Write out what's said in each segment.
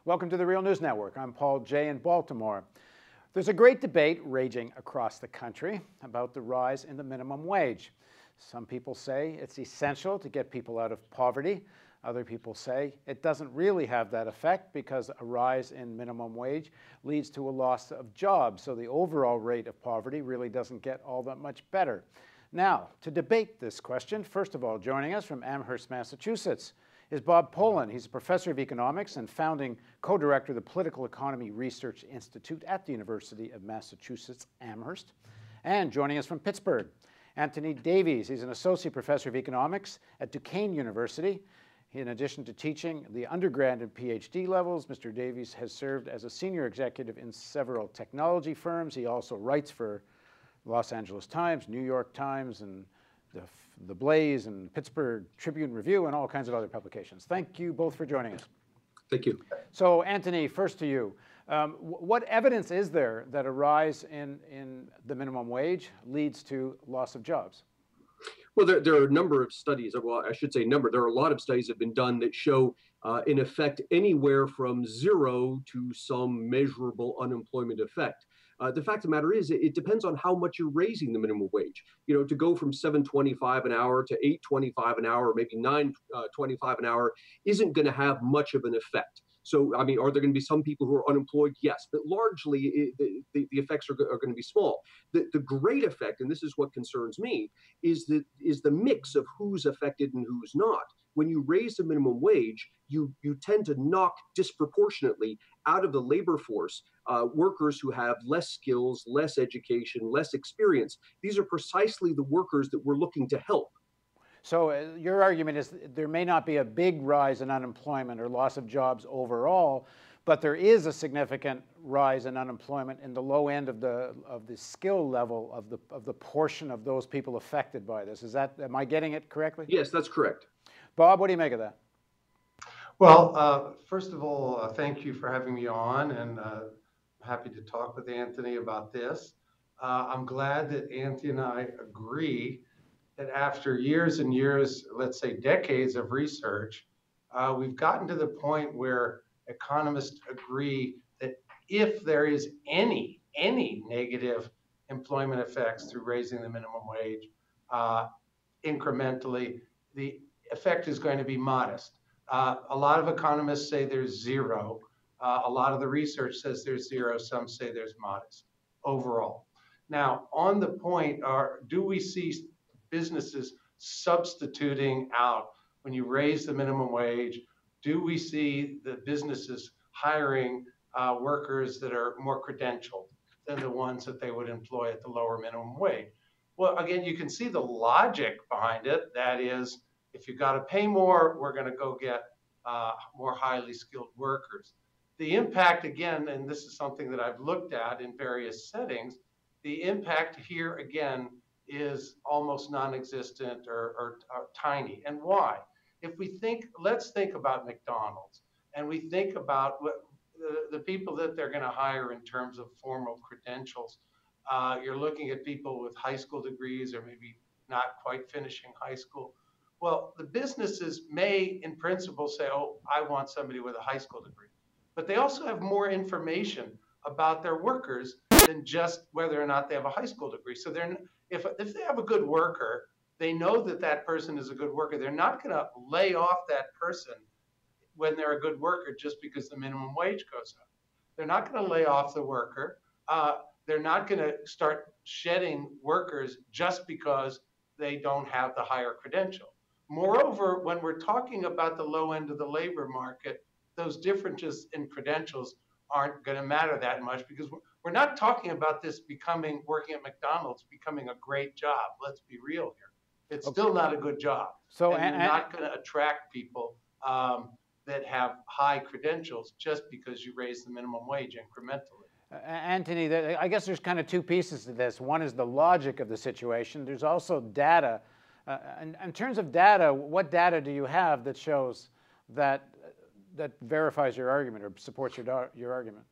Welcome to the Real News Network. I'm Paul Jay in Baltimore. There's a great debate raging across the country about the rise in the minimum wage. Some people say it's essential to get people out of poverty. Other people say it doesn't really have that effect because a rise in minimum wage leads to a loss of jobs, so the overall rate of poverty really doesn't get all that much better. Now, to debate this question, first of all, joining us from Amherst, Massachusetts, is Bob Pollin. He's a professor of economics and founding co-director of the Political Economy Research Institute at the University of Massachusetts, Amherst. And joining us from Pittsburgh, Anthony Davies. He's an associate professor of economics at Duquesne University. In addition to teaching the undergrad and PhD levels, Mr. Davies has served as a senior executive in several technology firms. He also writes for Los Angeles Times, New York Times, and the Blaze and Pittsburgh Tribune Review and all kinds of other publications. Thank you both for joining us. Thank you. So Anthony, first to you. What evidence is there that a rise in the minimum wage leads to loss of jobs? Well, there are a number of studies, well, I should say number, there are a lot of studies that have been done that show, in effect, anywhere from zero to some measurable unemployment effect. The fact of the matter is, it depends on how much you're raising the minimum wage. You know, to go from $7.25 an hour to $8.25 an hour, or maybe $9.25 an hour, isn't going to have much of an effect. So, I mean, are there going to be some people who are unemployed? Yes, but largely the effects are going to be small. The great effect, and this is what concerns me, is the mix of who's affected and who's not. When you raise the minimum wage, you tend to knock disproportionately out of the labor force workers who have less skills, less education, less experience. These are precisely the workers that we're looking to help. So your argument is there may not be a big rise in unemployment or loss of jobs overall, but there is a significant rise in unemployment in the low end of the skill level of the portion of those people affected by this. Am I getting it correctly? Yes, that's correct. Bob, what do you make of that? Well, first of all, thank you for having me on, and happy to talk with Anthony about this. I'm glad that Anthony and I agree that after years and years, let's say decades of research, we've gotten to the point where economists agree that if there is any negative employment effects through raising the minimum wage incrementally, the effect is going to be modest. A lot of economists say there's zero. A lot of the research says there's zero. Some say there's modest overall. Now, on the point, do we see businesses substituting out when you raise the minimum wage? Do we see the businesses hiring workers that are more credentialed than the ones that they would employ at the lower minimum wage? Well, again, you can see the logic behind it. That is, if you got to pay more, we're going to go get more highly skilled workers. The impact, again, and this is something that I've looked at in various settings, the impact here, again, is almost non-existent or tiny. And why? If we think, let's think about McDonald's, and we think about what the people that they're going to hire in terms of formal credentials. You're looking at people with high school degrees or maybe not quite finishing high school. Well, the businesses may, in principle, say, oh, I want somebody with a high school degree. But they also have more information about their workers than just whether or not they have a high school degree. So if they have a good worker, they know that that person is a good worker. They're not going to lay off that person when they're a good worker just because the minimum wage goes up. They're not going to lay off the worker. They're not going to start shedding workers just because they don't have the higher credential. Moreover, when we're talking about the low end of the labor market, those differences in credentials aren't going to matter that much because we're not talking about this working at McDonald's becoming a great job. Let's be real here. It's still not a good job. So and you're not going to attract people that have high credentials just because you raise the minimum wage incrementally. Anthony, I guess there's kind of two pieces to this. One is the logic of the situation. There's also data. In terms of data, what data do you have that shows that verifies your argument or supports your argument?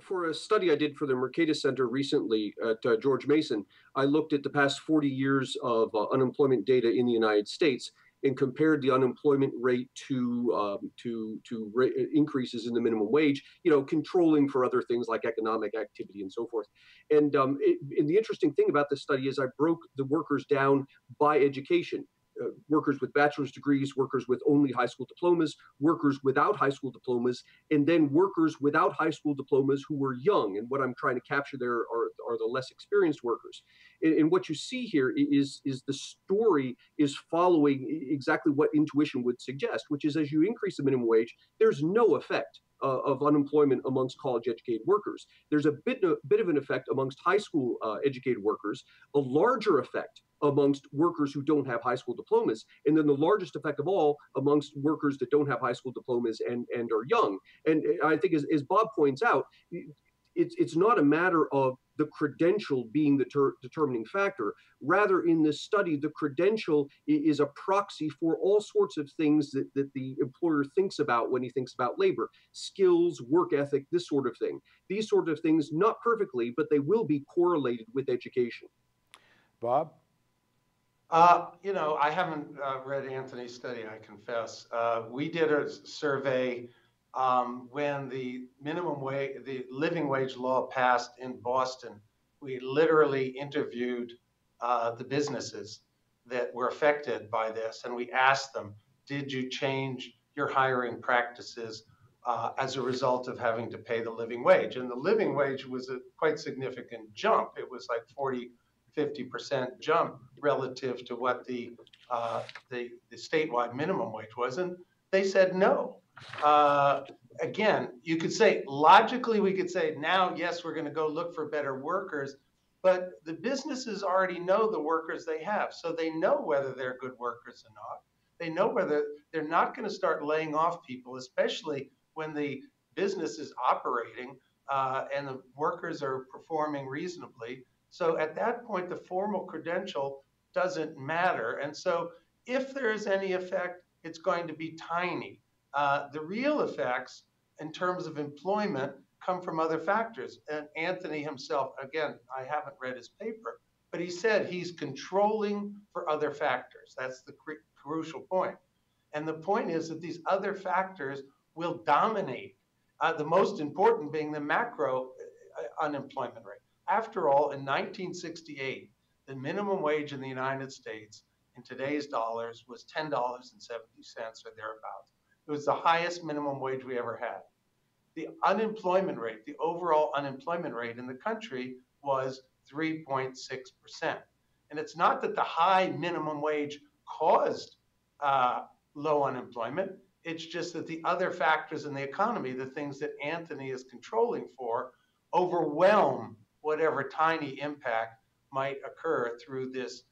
For a study I did for the Mercatus Center recently at George Mason, I looked at the past 40 years of unemployment data in the United States. and compared the unemployment rate to increases in the minimum wage, controlling for other things like economic activity and so forth. And the interesting thing about this study is I broke the workers down by education. Workers with bachelor's degrees, workers with only high school diplomas, workers without high school diplomas, and then workers without high school diplomas who were young. And what I'm trying to capture there are the less experienced workers. And what you see here is the story is following exactly what intuition would suggest, which is as you increase the minimum wage, there's no effect of unemployment amongst college-educated workers. There's a bit of an effect amongst high school educated workers, a larger effect amongst workers who don't have high school diplomas, and then the largest effect of all amongst workers that don't have high school diplomas and are young. And I think, as Bob points out, it's not a matter of the credential being the determining factor. Rather, in this study, the credential is a proxy for all sorts of things that the employer thinks about when he thinks about labor: skills, work ethic, this sort of thing. These sort of things, not perfectly, but they will be correlated with education. Bob? I haven't read Anthony's study, I confess. We did a survey when the living wage law passed in Boston. We literally interviewed the businesses that were affected by this, and we asked them, did you change your hiring practices as a result of having to pay the living wage? And the living wage was a quite significant jump. It was like 50% jump relative to what the statewide minimum wage was, and they said no. Again, you could say, logically, we could say now, yes, we're going to go look for better workers, but the businesses already know the workers they have, so they know whether they're good workers or not. They know whether they're not going to start laying off people, especially when the business is operating and the workers are performing reasonably. So at that point, the formal credential doesn't matter. And so if there is any effect, it's going to be tiny. The real effects in terms of employment come from other factors. And Anthony himself, again, I haven't read his paper, but he said he's controlling for other factors. That's the crucial point. And the point is that these other factors will dominate, the most important being the macro unemployment rate. After all, in 1968, the minimum wage in the United States in today's dollars was $10.70 or thereabouts. It was the highest minimum wage we ever had. The unemployment rate, the overall unemployment rate in the country was 3.6%. And it's not that the high minimum wage caused low unemployment. It's just that the other factors in the economy, the things that Anthony is controlling for, overwhelm whatever tiny impact might occur through this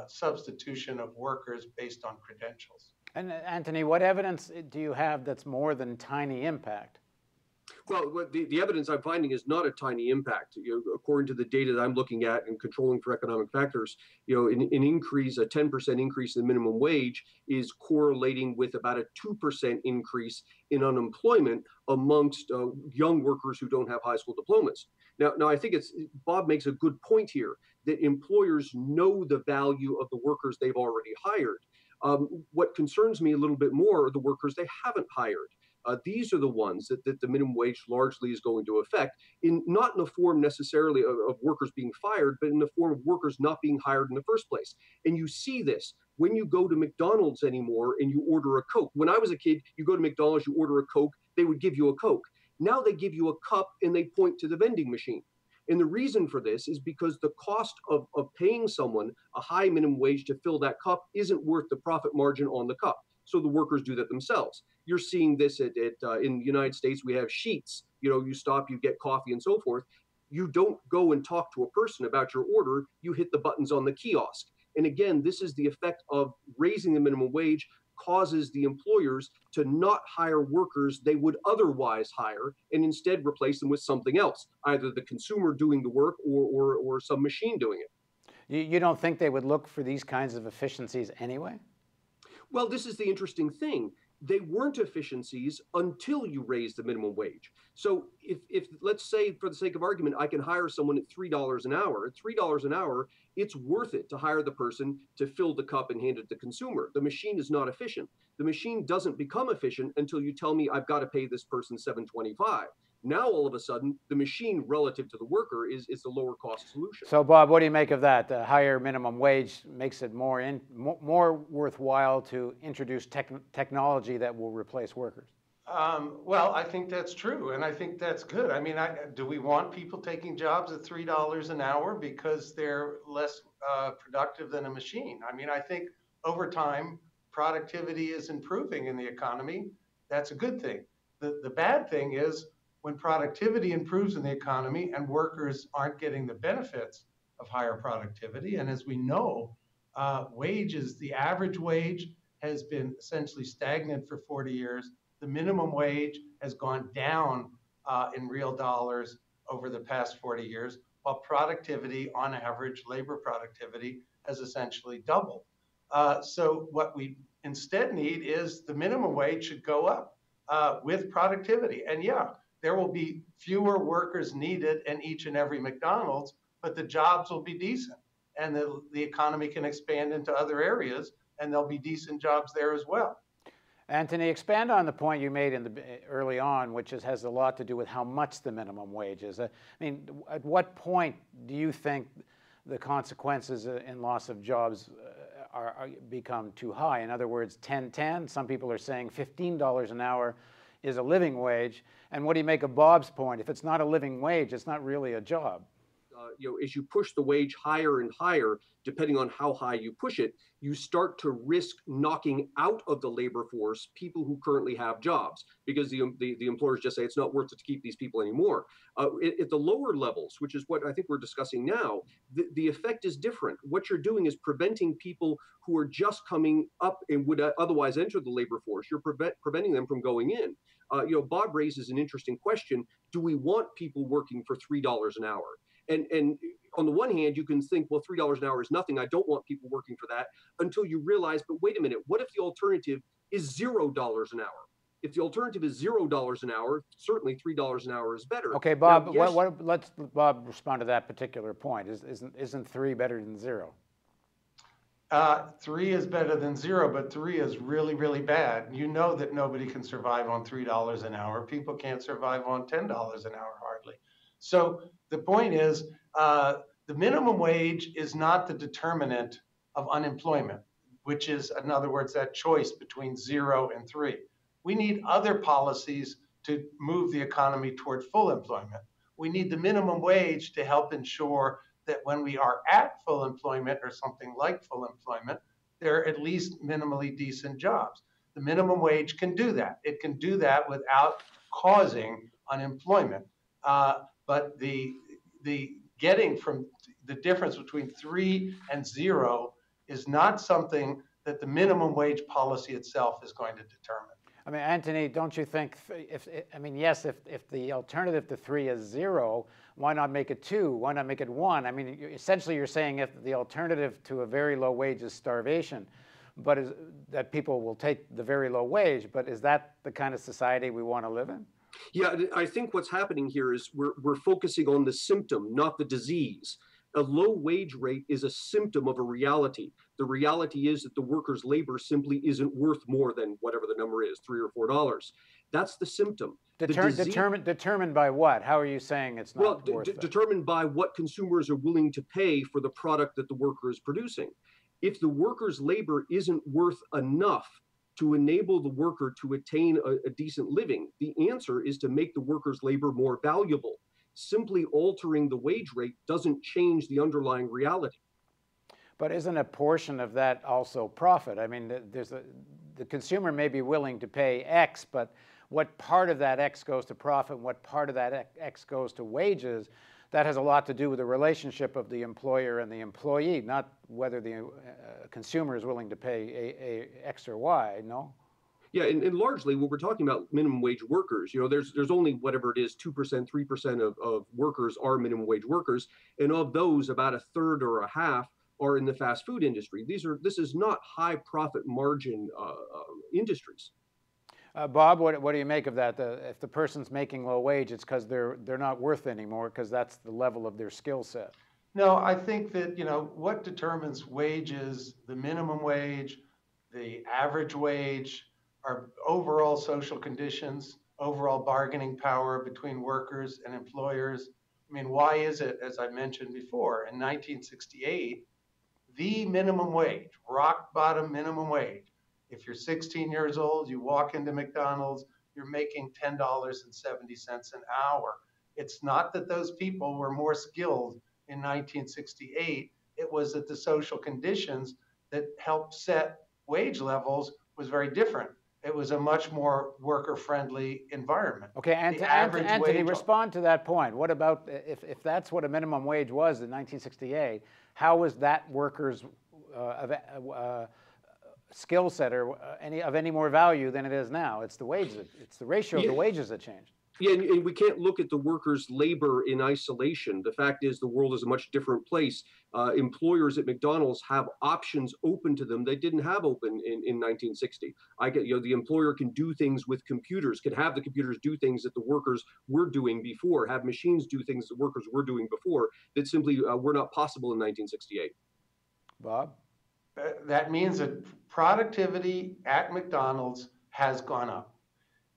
substitution of workers based on credentials. And Anthony, what evidence do you have that's more than tiny impact? Well, the evidence I'm finding is not a tiny impact. According to the data that I'm looking at and controlling for economic factors, an increase, a 10% increase in the minimum wage is correlating with about a 2% increase in unemployment amongst young workers who don't have high school diplomas. Now, I think Bob makes a good point here that employers know the value of the workers they've already hired. What concerns me a little bit more are the workers they haven't hired. These are the ones that the minimum wage largely is going to affect, not in the form necessarily of workers being fired, but in the form of workers not being hired in the first place. And you see this when you go to McDonald's anymore and you order a Coke. When I was a kid, you go to McDonald's, you order a Coke, they would give you a Coke. Now they give you a cup and they point to the vending machine. And the reason for this is because the cost of paying someone a high minimum wage to fill that cup isn't worth the profit margin on the cup. So the workers do that themselves. You're seeing this in the United States. We have Sheetz. You stop, you get coffee and so forth. You don't go and talk to a person about your order. You hit the buttons on the kiosk. And again, this is the effect of raising the minimum wage causes the employers to not hire workers they would otherwise hire and instead replace them with something else, either the consumer doing the work or some machine doing it. You don't think they would look for these kinds of efficiencies anyway? Well, this is the interesting thing. They weren't efficiencies until you raised the minimum wage. So if let's say, for the sake of argument, I can hire someone at $3 an hour, at $3 an hour, it's worth it to hire the person to fill the cup and hand it to the consumer. The machine is not efficient. The machine doesn't become efficient until you tell me I've got to pay this person $7.25. Now, all of a sudden, the machine relative to the worker is the lower cost solution. So, Bob, what do you make of that? The higher minimum wage makes it more worthwhile to introduce technology that will replace workers. Well, I think that's true, and I think that's good. I mean, do we want people taking jobs at $3 an hour because they're less productive than a machine? I mean, I think over time, productivity is improving in the economy. That's a good thing. The bad thing is when productivity improves in the economy and workers aren't getting the benefits of higher productivity. And as we know, the average wage has been essentially stagnant for 40 years. The minimum wage has gone down in real dollars over the past 40 years, while productivity, on average, labor productivity has essentially doubled. So what we instead need is the minimum wage should go up with productivity. And yeah, there will be fewer workers needed in each and every McDonald's, but the jobs will be decent. And the economy can expand into other areas, and there'll be decent jobs there as well. Anthony, expand on the point you made early on, which has a lot to do with how much the minimum wage is. I mean, at what point do you think the consequences in loss of jobs become too high? In other words, 10-10, some people are saying $15 an hour is a living wage. And what do you make of Bob's point? If it's not a living wage, it's not really a job. As you push the wage higher and higher, depending on how high you push it, you start to risk knocking out of the labor force people who currently have jobs, because the employers just say it's not worth it to keep these people anymore. At the lower levels, which is what I think we're discussing now, the effect is different. What you're doing is preventing people who are just coming up and would otherwise enter the labor force. You're preventing them from going in. Bob raises an interesting question. Do we want people working for $3 an hour? And on the one hand, you can think, well, $3 an hour is nothing. I don't want people working for that, until you realize, but wait a minute, what if the alternative is $0 an hour? If the alternative is $0 an hour, certainly $3 an hour is better. Okay, Bob, now, yes, let's Bob respond to that particular point. Isn't 3 better than 0? 3 is better than 0, but 3 is really, really bad. You know that nobody can survive on $3 an hour. People can't survive on $10 an hour hardly. So the point is, the minimum wage is not the determinant of unemployment, which is, in other words, that choice between 0 and 3. We need other policies to move the economy toward full employment. We need the minimum wage to help ensure that when we are at full employment or something like full employment, there are at least minimally decent jobs. The minimum wage can do that. It can do that without causing unemployment. But the getting from the difference between 3 and 0 is not something that the minimum wage policy itself is going to determine. I mean, Anthony, don't you think, yes, if the alternative to 3 is 0, why not make it 2? Why not make it 1? I mean, essentially you're saying if the alternative to a very low wage is starvation, but that people will take the very low wage, but is that the kind of society we want to live in? Yeah, I think what's happening here is we're focusing on the symptom, not the disease. A low wage rate is a symptom of a reality. The reality is that the worker's labor simply isn't worth more than whatever the number is, $3 or $4. That's the symptom. Determined by what? How are you saying it's not worth it? Determined by what consumers are willing to pay for the product that the worker is producing. If the worker's labor isn't worth enough to enable the worker to attain a decent living, the answer is to make the worker's labor more valuable. Simply altering the wage rate doesn't change the underlying reality. But isn't a portion of that also profit? I mean, the consumer may be willing to pay X, but what part of that X goes to profit and what part of that X goes to wages, that has a lot to do with the relationship of the employer and the employee, not whether the consumer is willing to pay a X or Y, no? Yeah, and largely when we're talking about minimum wage workers, there's only whatever it is, 2%, 3% of workers are minimum wage workers. And of those, about a third or a half are in the fast food industry. This is not high profit margin industries. Bob, what do you make of that? If the person's making low wage, it's because they're not worth anymore because that's the level of their skill set. No, I think that, what determines wages, the minimum wage, the average wage, are overall social conditions, overall bargaining power between workers and employers. I mean, why is it, as I mentioned before, in 1968, the minimum wage, rock bottom minimum wage, if you're 16 years old, you walk into McDonald's, you're making $10.70 an hour. It's not that those people were more skilled in 1968. It was that the social conditions that helped set wage levels was very different. It was a much more worker-friendly environment. Okay, Anthony, respond to that point. What about if that's what a minimum wage was in 1968? How was that worker's skill set or any more value than it is now? It's the wages. It's the ratio of the wages that changed. Yeah, and we can't look at the workers' labor in isolation. The fact is the world is a much different place. Employers at McDonald's have options open to them they didn't have open in 1960. The employer can do things with computers, can have the computers do things that the workers were doing before, have machines do things that workers were doing before that simply were not possible in 1968. Bob? That means that productivity at McDonald's has gone up.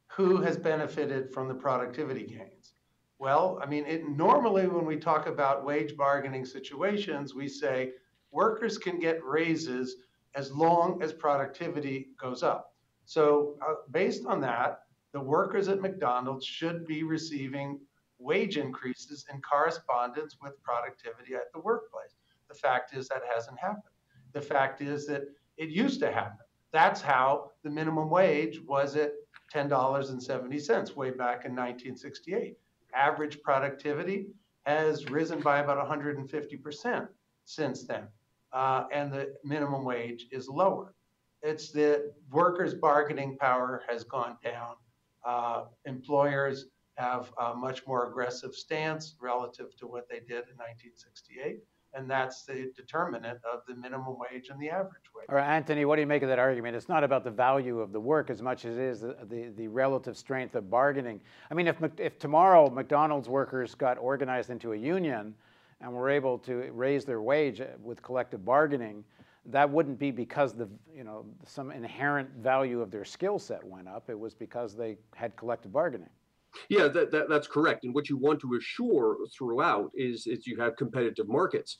Who has benefited from the productivity gains? Well, I mean, normally when we talk about wage bargaining situations, we say workers can get raises as long as productivity goes up. So based on that, the workers at McDonald's should be receiving wage increases in correspondence with productivity at the workplace. The fact is that hasn't happened. The fact is that it used to happen. That's how the minimum wage was at $10.70 way back in 1968. Average productivity has risen by about 150% since then, and the minimum wage is lower. It's the workers' bargaining power has gone down. Employers have a much more aggressive stance relative to what they did in 1968. And that's the determinant of the minimum wage and the average wage. All right, Anthony, what do you make of that argument? It's not about the value of the work as much as it is the relative strength of bargaining. I mean, if tomorrow McDonald's workers got organized into a union and were able to raise their wage with collective bargaining, that wouldn't be because some inherent value of their skill set went up. It was because they had collective bargaining. Yeah, that's correct. And what you want to assure throughout is you have competitive markets.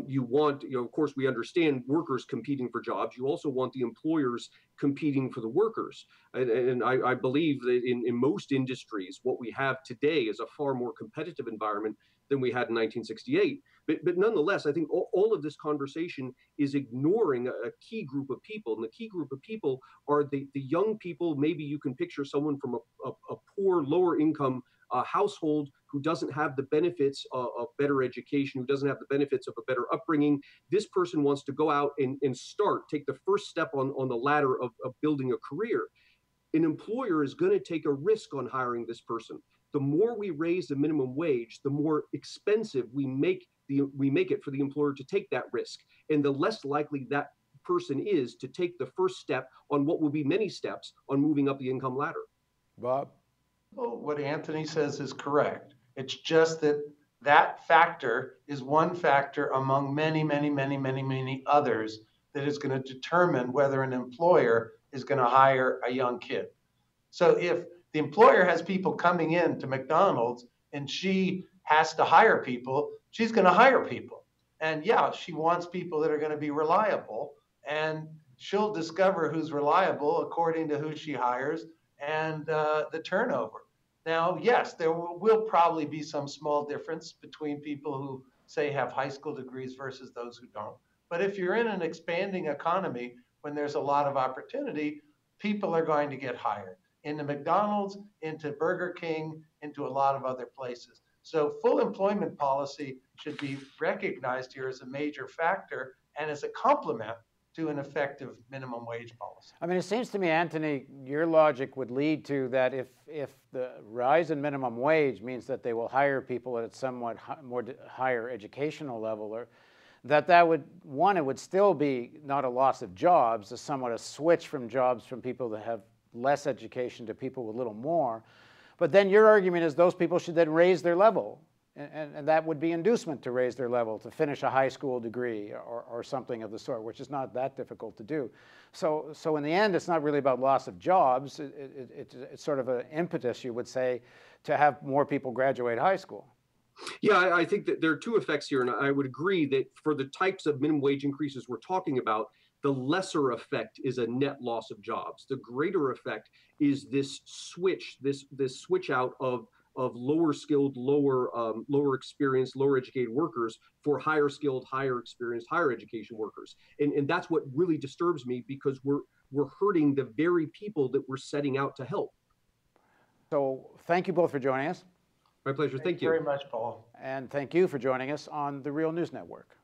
You want, of course, we understand workers competing for jobs. You also want the employers competing for the workers. And I believe that in most industries, what we have today is a far more competitive environment than we had in 1968. But nonetheless, I think all of this conversation is ignoring a key group of people. And the key group of people are the young people. Maybe you can picture someone from a poor, lower income household who doesn't have the benefits of better education, who doesn't have the benefits of a better upbringing. This person wants to go out and take the first step on the ladder of building a career. An employer is going to take a risk on hiring this person. The more we raise the minimum wage, the more expensive we make it for the employer to take that risk, and the less likely that person is to take the first step on what will be many steps on moving up the income ladder. Bob? Well, what Anthony says is correct. It's just that factor is one factor among many, many, many, many, many others that is going to determine whether an employer is going to hire a young kid. So if the employer has people coming in to McDonald's and she has to hire people, she's going to hire people. And yeah, she wants people that are going to be reliable, and she'll discover who's reliable according to who she hires and the turnover. Now, yes, there will probably be some small difference between people who, say, have high school degrees versus those who don't. But if you're in an expanding economy, when there's a lot of opportunity, people are going to get hired into McDonald's, into Burger King, into a lot of other places. So full employment policy should be recognized here as a major factor and as a complement to an effective minimum wage policy. I mean, it seems to me, Anthony, your logic would lead to that if the rise in minimum wage means that they will hire people at a somewhat more higher educational level, or that would, one, it would still be not a loss of jobs, somewhat a switch from jobs from people that have less education to people with a little more. But then your argument is those people should then raise their level. And that would be inducement to raise their level, to finish a high school degree or something of the sort, which is not that difficult to do. So in the end, it's not really about loss of jobs. It's sort of an impetus, you would say, to have more people graduate high school. Yeah, I think that there are two effects here, and I would agree that for the types of minimum wage increases we're talking about, the lesser effect is a net loss of jobs. The greater effect is this switch out of lower skilled, lower experienced, lower educated workers for higher skilled, higher experienced, higher education workers. And that's what really disturbs me, because we're hurting the very people that we're setting out to help. So thank you both for joining us. My pleasure. Thank you very much, Paul. And thank you for joining us on the Real News Network.